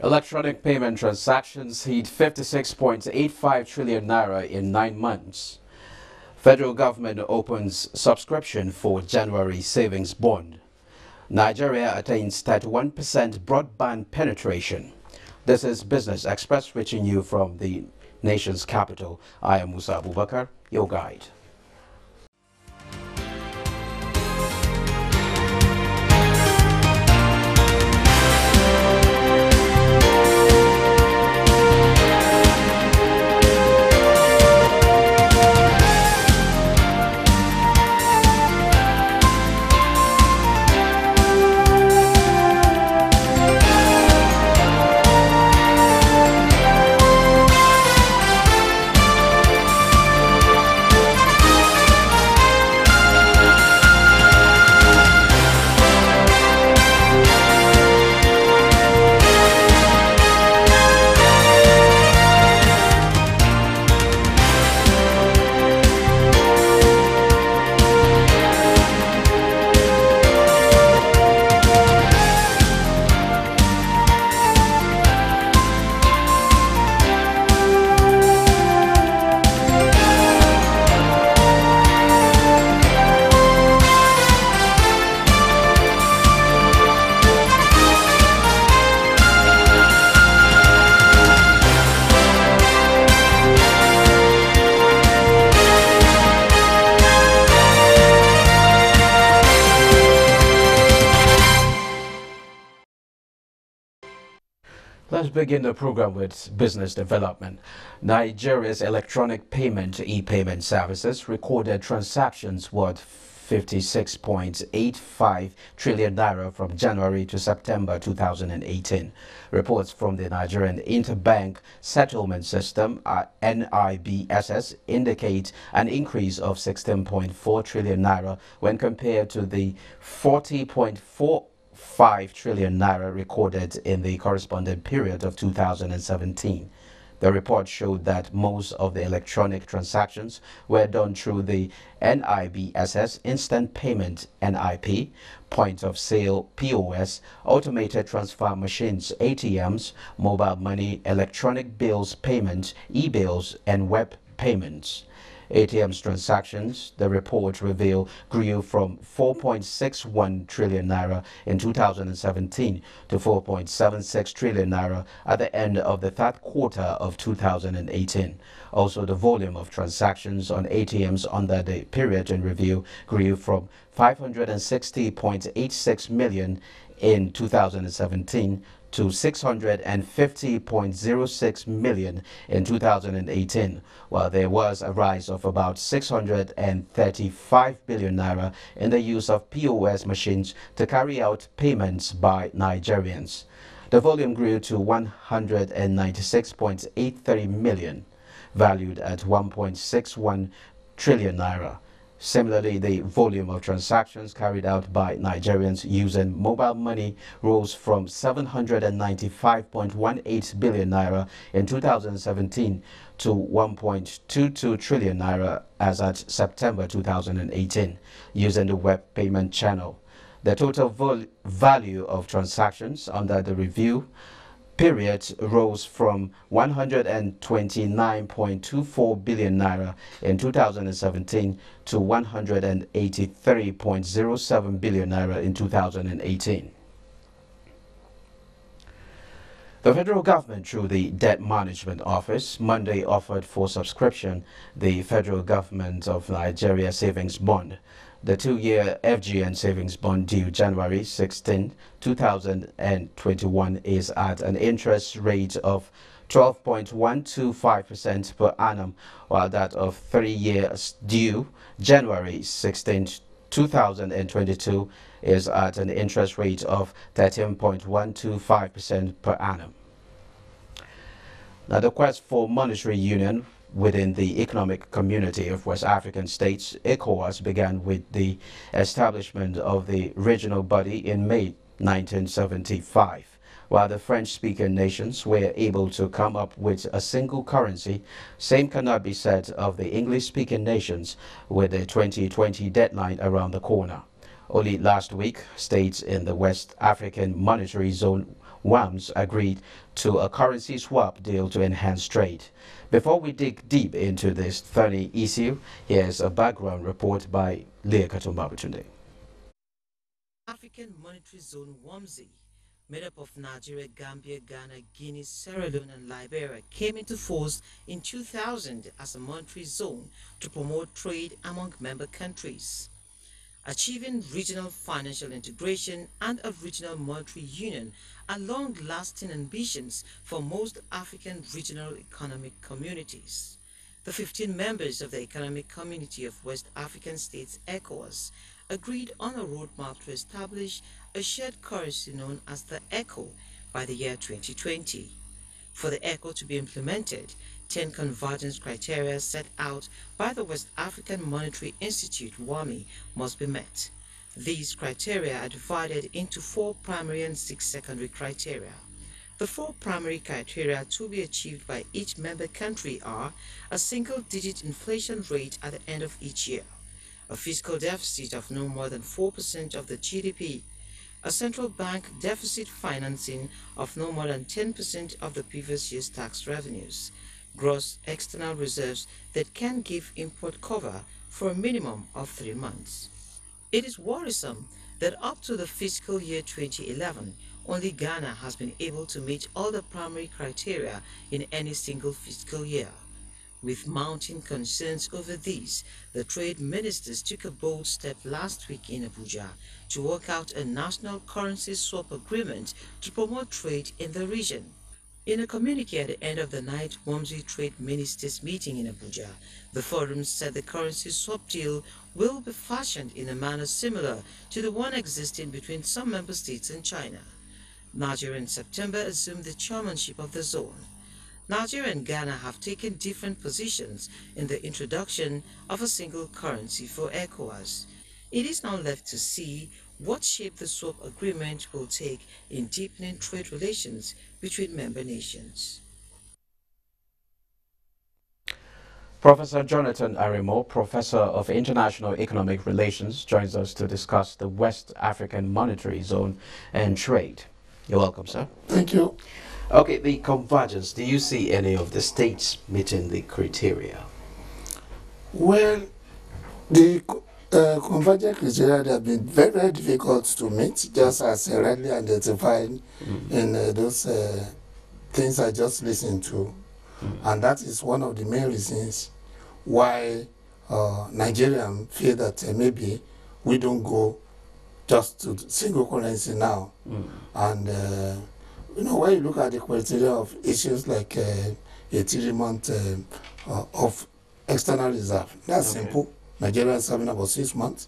Electronic payment transactions hit 56.85 trillion naira in 9 months. Federal government opens subscription for January savings bond. Nigeria attains 31% broadband penetration. This is Business Express reaching you from the nation's capital. I am Musa Abubakar, your guide. Let's begin the program with business development. Nigeria's electronic payment e-payment services recorded transactions worth 56.85 trillion naira from January to September 2018. Reports from the Nigerian Interbank Settlement System (NIBSS) indicate an increase of 16.4 trillion naira when compared to the 40.45 trillion naira recorded in the corresponding period of 2017. The report showed that most of the electronic transactions were done through the NIBSS Instant Payment (NIP), point of sale (POS), automated transfer machines (ATMs), mobile money, electronic bills payment (e-bills), and web payments. ATM's transactions, the report revealed, grew from 4.61 trillion naira in 2017 to 4.76 trillion naira at the end of the third quarter of 2018. Also, the volume of transactions on ATMs under the period in review grew from 560.86 million in 2017 to 650.06 million in 2018, while there was a rise of about 635 billion naira in the use of POS machines to carry out payments by Nigerians. The volume grew to 196.83 million, valued at 1.61 trillion naira. Similarly, the volume of transactions carried out by Nigerians using mobile money rose from 795.18 billion naira in 2017 to 1.22 trillion naira as at September 2018, using the web payment channel. The total value of transactions under the review period rose from 129.24 billion naira in 2017 to 183.07 billion naira in 2018. The federal government, through the Debt Management Office, Monday offered for subscription the Federal Government of Nigeria Savings Bond. The 2-year FGN savings bond due January 16, 2021 is at an interest rate of 12.125% per annum, while that of 3 years due January 16, 2022 is at an interest rate of 13.125% per annum. Now, the quest for monetary union within the Economic Community of West African States, ECOWAS, began with the establishment of the regional body in May 1975. While the French-speaking nations were able to come up with a single currency, same cannot be said of the English-speaking nations with the 2020 deadline around the corner. Only last week, states in the West African Monetary Zone WAMS agreed to a currency swap deal to enhance trade. Before we dig deep into this thorny issue, here's a background report by Leah Katumbabutunde. African Monetary Zone WAMZI, made up of Nigeria, Gambia, Ghana, Guinea, Sierra Leone, and Liberia, came into force in 2000 as a monetary zone to promote trade among member countries. Achieving regional financial integration and a regional monetary union are long-lasting ambitions for most African regional economic communities. The 15 members of the Economic Community of West African States, ECOWAS, agreed on a roadmap to establish a shared currency known as the ECO by the year 2020. For the ECO to be implemented, 10 convergence criteria set out by the West African Monetary Institute, WAMI, must be met. These criteria are divided into 4 primary and 6 secondary criteria. The 4 primary criteria to be achieved by each member country are a single-digit inflation rate at the end of each year, a fiscal deficit of no more than 4% of the GDP, a central bank deficit financing of no more than 10% of the previous year's tax revenues, gross external reserves that can give import cover for a minimum of 3 months. It is worrisome that up to the fiscal year 2011, only Ghana has been able to meet all the primary criteria in any single fiscal year. With mounting concerns over these, the trade ministers took a bold step last week in Abuja to work out a national currency swap agreement to promote trade in the region. In a communique at the end of the night WAMZI Trade Ministers meeting in Abuja, the forum said the currency swap deal will be fashioned in a manner similar to the one existing between some member states and China. Nigeria in September assumed the chairmanship of the zone. Nigeria and Ghana have taken different positions in the introduction of a single currency for ECOWAS. It is now left to see what shape the swap agreement will take in deepening trade relations between member nations. Professor Jonathan Arimo, Professor of International Economic Relations, joins us to discuss the West African Monetary Zone and trade. You're welcome, sir. Thank you. Okay, the convergence, do you see any of the states meeting the criteria? Well, the convergent criteria have been very, very difficult to meet, just as rightly identified in those things I just listened to. And that is one of the main reasons why Nigerians feel that maybe we don't go just to single currency now. And when you look at the criteria of issues like a 3-month of external reserve, that's simple. Nigeria is having about 6 months,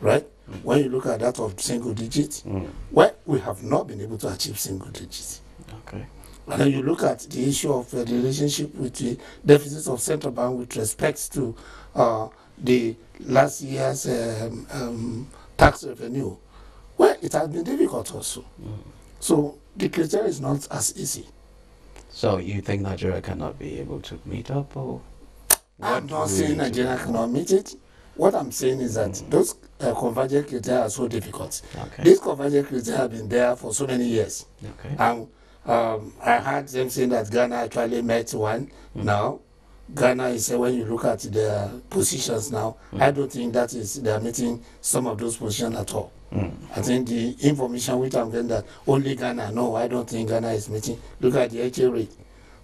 right? When you look at that of single digits, well, we have not been able to achieve single digits. Okay. And then you look at the issue of the relationship with the deficits of central bank with respect to the last year's tax revenue. Well, it has been difficult also. So the criteria is not as easy. So you think Nigeria cannot be able to meet up, or? I'm not saying Nigeria cannot meet it. What I'm saying is that those convergent criteria are so difficult. Okay. These convergent criteria have been there for so many years. Okay. And I heard them saying that Ghana actually met one now. Ghana is, when you look at their positions now, I don't think that is, they are meeting some of those positions at all. I think the information which I'm getting that only Ghana, no, I don't think Ghana is meeting. Look at the HA rate.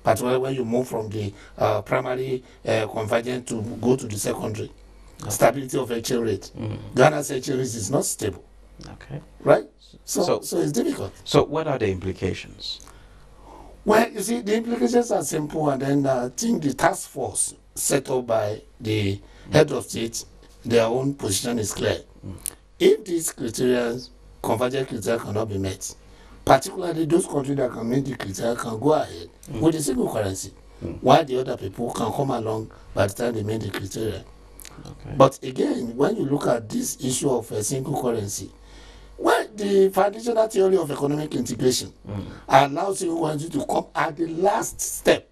Particularly when you move from the primary convergent to go to the secondary. Stability of HA rate. Ghana's HA rate is not stable. Okay. Right? So it's difficult. So what are the implications? Well, you see, the implications are simple, and then I think the task force set up by the head of state, their own position is clear. If these criteria, convergent criteria, cannot be met, particularly those countries that can meet the criteria can go ahead with a single currency, while the other people can come along by the time they meet the criteria. Okay. But again, when you look at this issue of a single currency, well, the foundational theory of economic integration allows single currency to come at the last step.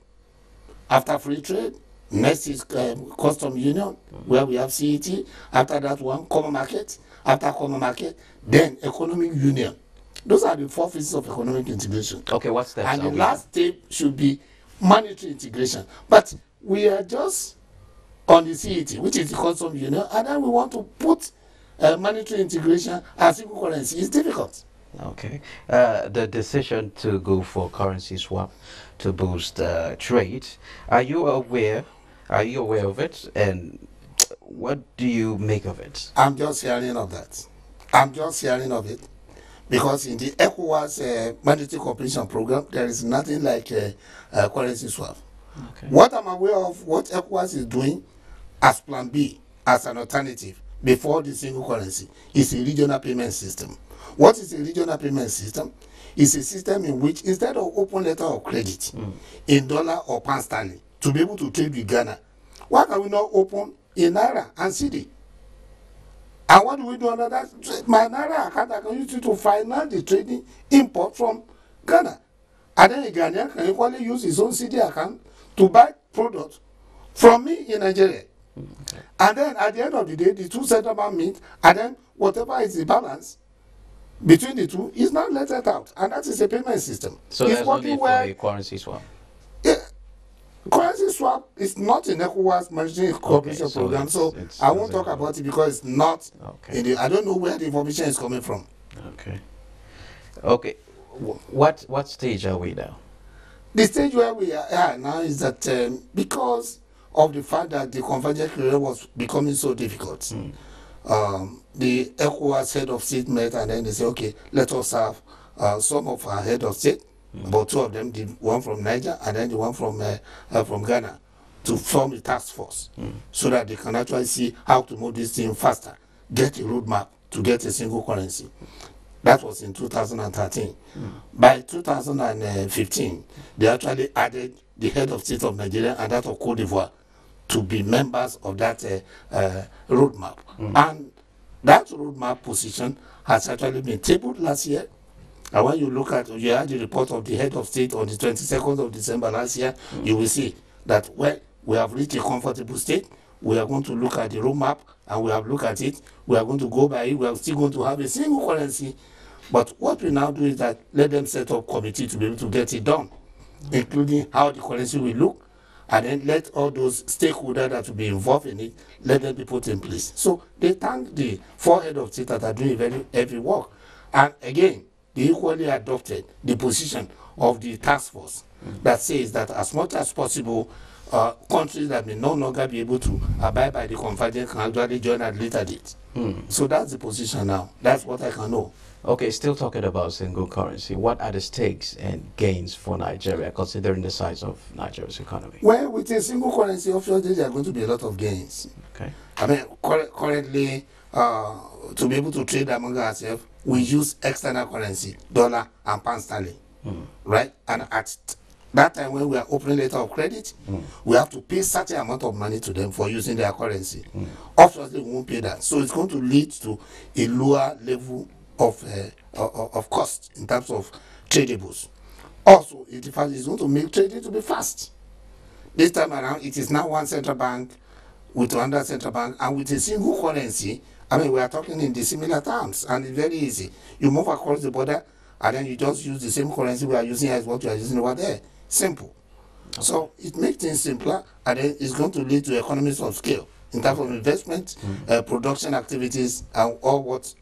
After free trade, next is custom union, where we have CET. After that one, common market. After common market, then economic union. Those are the 4 phases of economic integration. Okay, what steps And are the we last step should be monetary integration. But we are just on the CET, which is the custom union, and then we want to put monetary integration as single currency. It's difficult. Okay. The decision to go for currency swap to boost trade, are you aware? Are you aware of it? And what do you make of it? I'm just hearing of that. I'm just hearing of it. Because in the ECOWAS monetary cooperation program, there is nothing like currency swap. Okay. What I'm aware of, what ECOWAS is doing as plan B, as an alternative, before the single currency, is a regional payment system. What is a regional payment system? It's a system in which instead of open letter of credit in dollar or pound sterling to be able to trade with Ghana, why can we not open in Naira and CD? And what do we do under that? My Naira account, I can use it to finance the trading import from Ghana. And then a Ghanaian can equally use his own CD account to buy products from me in Nigeria. Okay. And then at the end of the day, the two central bank meet, and then whatever is the balance between the two is not lettered out. And that is a payment system. So it's there's no need for a currency swap. Yeah, currency swap is not in ECOWAS monetary cooperation so program, so it's I won't talk about it because it's not. Okay. In the, I don't know where the information is coming from. Okay. Okay. What stage are we now? The stage where we are now is that because of the fact that the convergence period was becoming so difficult, the ECOWAS head of state met and then they said, okay, let us have some of our head of state, about 2 of them, the one from Niger and then the one from Ghana, to form a task force so that they can actually see how to move this thing faster, get a roadmap to get a single currency. That was in 2013. By 2015, they actually added the head of state of Nigeria and that of Cote d'Ivoire to be members of that roadmap. And that roadmap position has actually been tabled last year. And when you look at, you had the report of the head of state on the 22nd of December last year, you will see that, well, we have reached a comfortable state. We are going to look at the roadmap and we have looked at it. We are going to go by it. We are still going to have a single currency. But what we now do is that let them set up committee to be able to get it done, including how the currency will look, and then let all those stakeholders that will be involved in it, let them be put in place. So they thank the 4 heads of state that are doing very heavy work. And again, they equally adopted the position of the task force that says that as much as possible, countries that may no longer be able to abide by the convergence can actually join at a later date. So that's the position now. That's what I can know. Okay, still talking about single currency. What are the stakes and gains for Nigeria, considering the size of Nigeria's economy? Well, with a single currency, obviously there are going to be a lot of gains. Okay. I mean, currently, to be able to trade among ourselves, we use external currency, dollar and pound sterling, right? And at that time when we are opening letter of credit, we have to pay certain amount of money to them for using their currency. Obviously, we won't pay that. So it's going to lead to a lower level of cost in terms of tradables. Also, it is going to make trading to be fast. This time around, it is now one central bank with another central bank, and with a single currency. I mean, we are talking in the similar terms, and it's very easy. You move across the border, and then you just use the same currency we are using as what you are using over there. Simple. Okay. So it makes things simpler, and then it's going to lead to economies of scale in terms of investment, production activities, and all what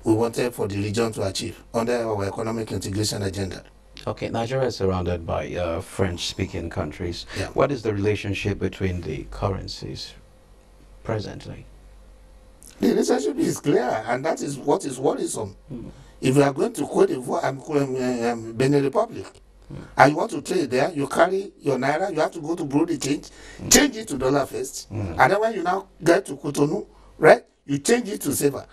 we wanted for the region to achieve under our economic integration agenda. Okay, Nigeria is surrounded by French-speaking countries. Yeah. What is the relationship between the currencies presently? The relationship is clear, and that is what is worrisome. If you are going to Cote d'Ivoire, Benin Republic, and you want to trade there, you carry your naira, you have to go to Bureau de change it to dollar first, and then when you now get to Cotonou, right, you change it to CFA.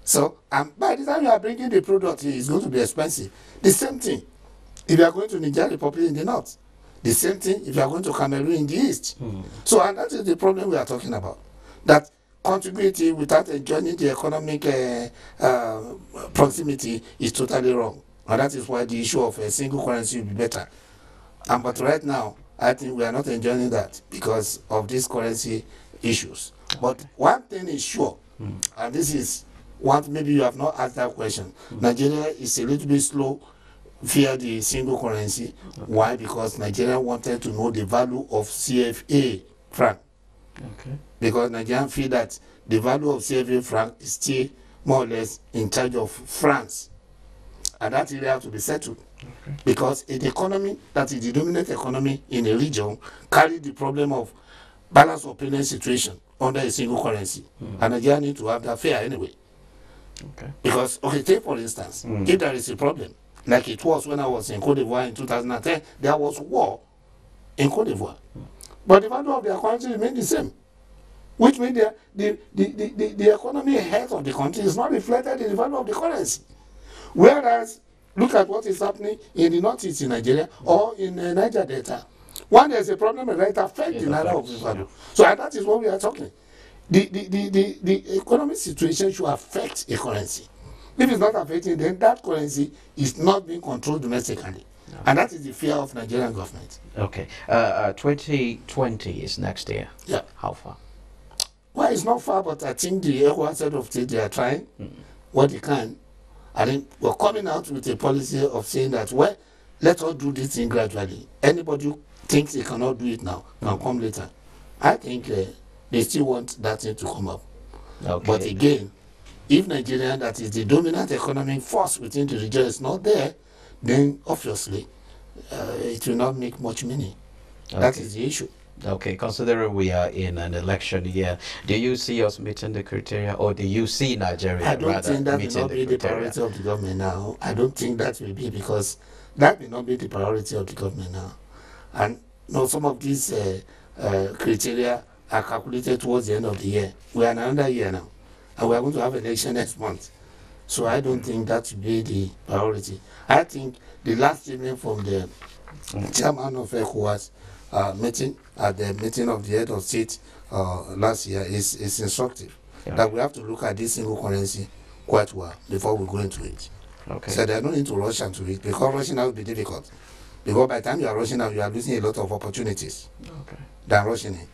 So, by the time you are bringing the product, it's going to be expensive. The same thing if you are going to Nigerian Republic in the north. The same thing if you are going to Cameroon in the east. So, and that is the problem we are talking about. That contiguity without joining the economic proximity is totally wrong. And that is why the issue of a single currency will be better. But right now, I think we are not enjoying that because of these currency issues. But one thing is sure, and this is maybe you have not asked that question. Nigeria is a little bit slow via the single currency. Why? Because Nigeria wanted to know the value of CFA franc. Because Nigerians feel that the value of CFA franc is still more or less in charge of France. And that area has to be settled. Because an economy that is the dominant economy in a region carries the problem of balance of payment situation under a single currency. And Nigeria need to have that fair anyway. Because, take for instance, if there is a problem, like it was when I was in Cote d'Ivoire in 2010, there was war in Cote d'Ivoire. But the value of their currency remained the same, which means the economy health of the country is not reflected in the value of the currency. Whereas, look at what is happening in the northeast in Nigeria or in Niger Delta. When there's a problem, it affects the naira of the value. So that is what we are talking. The economic situation should affect a currency. If it's not affecting, then that currency is not being controlled domestically. And that is the fear of Nigerian government. 2020 is next year. Yeah. How far? Well, it's not far, but I think the ECOWAS head of state, they are trying what they can. I think we're coming out with a policy of saying that, well, let us do this thing gradually. Anybody who thinks they cannot do it now can come later. I think they still want that thing to come up. But again, if Nigeria, that is the dominant economic force within the region, is not there, then obviously it will not make much money. That is the issue. Considering we are in an election year, do you see us meeting the criteria, or do you see Nigeria I don't think that meeting will not be the priority of the government now. I don't think that will be, because that will not be the priority of the government now. And some of these criteria are calculated towards the end of the year. We are in another year now, and we are going to have election next month. So I don't think that will be the priority. I think the last statement from the chairman of ECOWAS meeting at the meeting of the head of state last year is instructive. That we have to look at this single currency quite well before we go into it. So there's no need to rush into it, because rushing out will be difficult. Because by the time you are rushing out, you are losing a lot of opportunities than rushing in.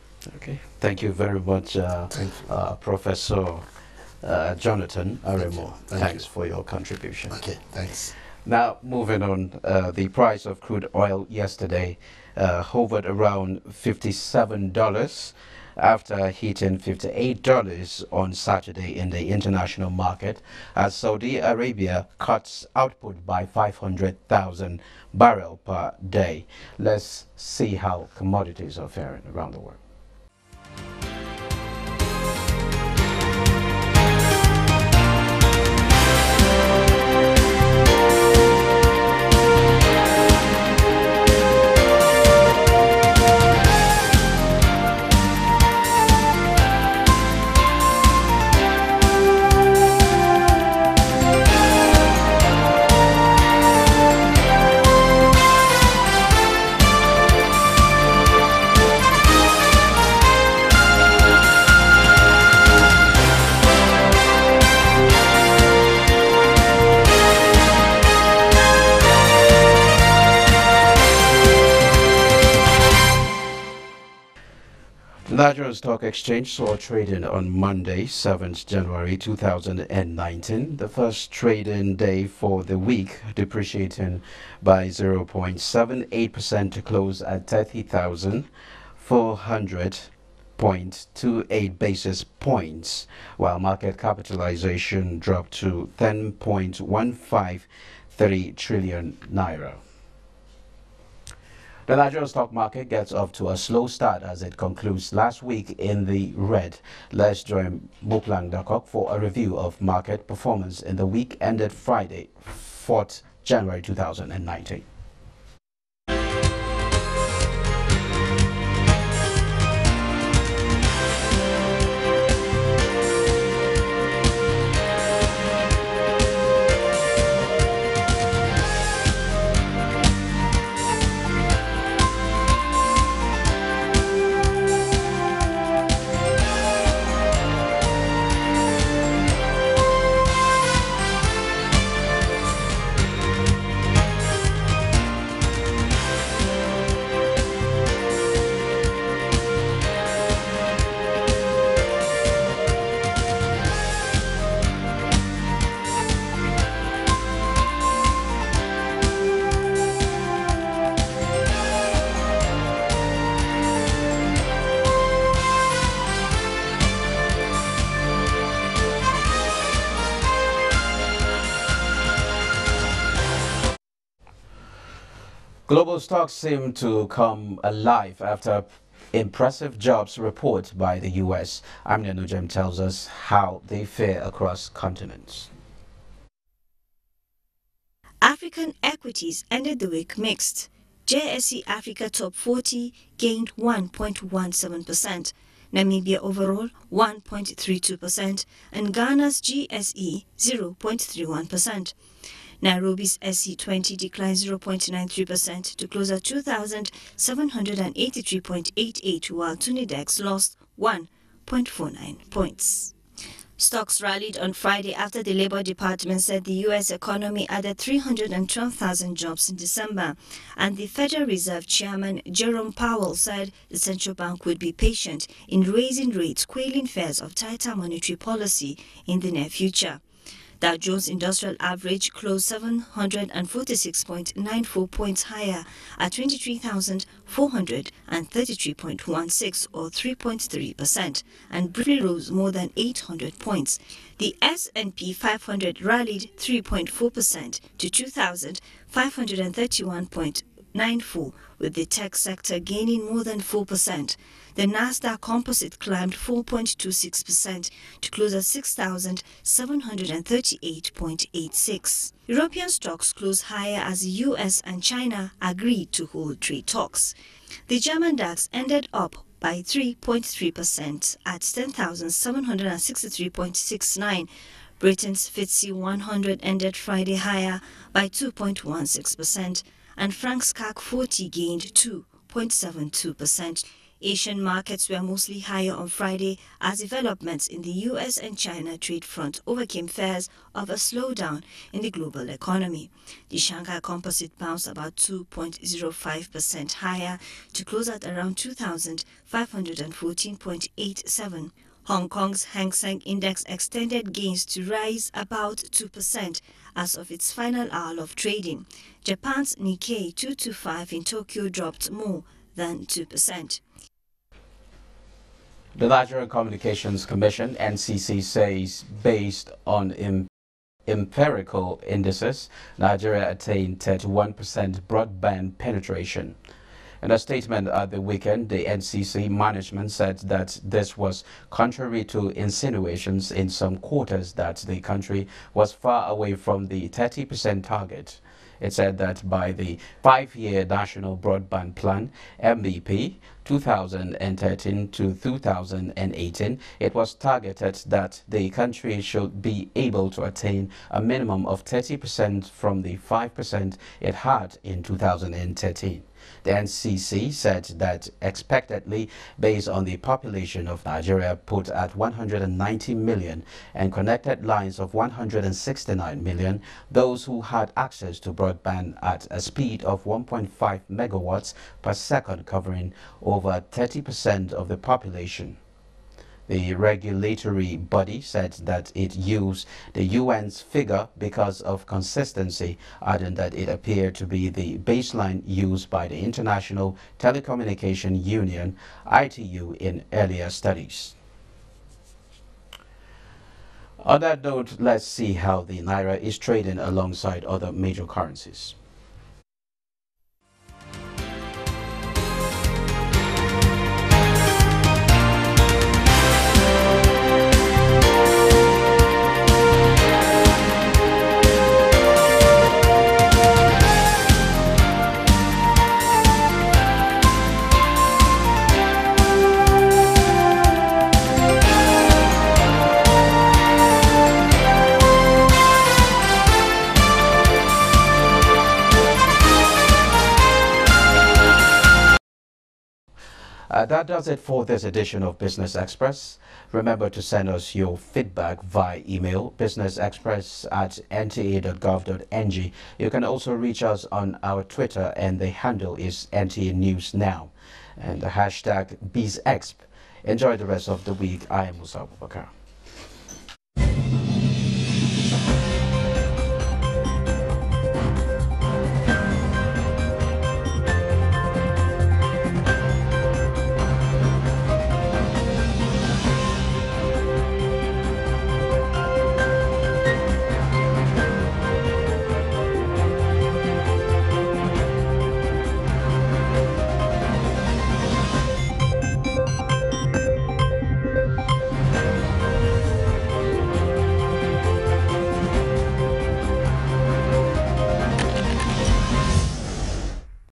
Thank you very much, Professor Jonathan Aremo. Thanks for your contribution. Thanks. Now, moving on, the price of crude oil yesterday hovered around $57 after hitting $58 on Saturday in the international market, as Saudi Arabia cuts output by 500,000 barrels per day. Let's see how commodities are faring around the world. Nigerian Stock Exchange saw trading on Monday, 7th January 2019, the first trading day for the week, depreciating by 0.78% to close at 30,400.28 basis points, while market capitalization dropped to 10.153 trillion naira. The Nigerian stock market gets off to a slow start as it concludes last week in the red. Let's join Muklang Dakok for a review of market performance in the week ended Friday, 4th January 2019. Global stocks seem to come alive after impressive jobs report by the U.S. Amina Nujem tells us how they fare across continents. African equities ended the week mixed. JSE Africa Top 40 gained 1.17%, Namibia overall 1.32%, and Ghana's GSE 0.31%. Nairobi's SC20 declined 0.93% to close at 2,783.88, while Tunidex lost 1.49 points. Stocks rallied on Friday after the Labor Department said the U.S. economy added 312,000 jobs in December, and the Federal Reserve Chairman Jerome Powell said the central bank would be patient in raising rates, quelling fears of tighter monetary policy in the near future. Dow Jones Industrial Average closed 746.94 points higher at 23,433.16 or 3.3%, and briefly rose more than 800 points. The S&P 500 rallied 3.4% to 2,531.94, with the tech sector gaining more than 4%. The Nasdaq Composite climbed 4.26% to close at 6,738.86. European stocks closed higher as the US and China agreed to hold trade talks. The German DAX ended up by 3.3% at 10,763.69. Britain's FTSE 100 ended Friday higher by 2.16%, and Frank's CAC 40 gained 2.72%. Asian markets were mostly higher on Friday as developments in the US and China trade front overcame fears of a slowdown in the global economy. The Shanghai Composite bounced about 2.05% higher to close at around 2,514.87. Hong Kong's Hang Seng Index extended gains to rise about 2% as of its final hour of trading. Japan's Nikkei 225 in Tokyo dropped more than 2%. The Nigerian Communications Commission, NCC, says based on empirical indices, Nigeria attained 31% broadband penetration. In a statement at the weekend, the NCC management said that this was contrary to insinuations in some quarters that the country was far away from the 30% target. It said that by the 5-year National Broadband Plan, MVP, 2013 to 2018, it was targeted that the country should be able to attain a minimum of 30% from the 5% it had in 2013. The NCC said that expectedly, based on the population of Nigeria put at 190 million and connected lines of 169 million, those who had access to broadband at a speed of 1.5 megawatts per second covering over 30% of the population. The regulatory body said that it used the UN's figure because of consistency, adding that it appeared to be the baseline used by the International Telecommunication Union, ITU, in earlier studies. On that note, let's see how the Naira is trading alongside other major currencies. That does it for this edition of Business Express. Remember to send us your feedback via email, businessexpress@nta.gov.ng. You can also reach us on our Twitter, and the handle is NTA News Now, and the hashtag BizExp. Enjoy the rest of the week. I am Musa Abubakar.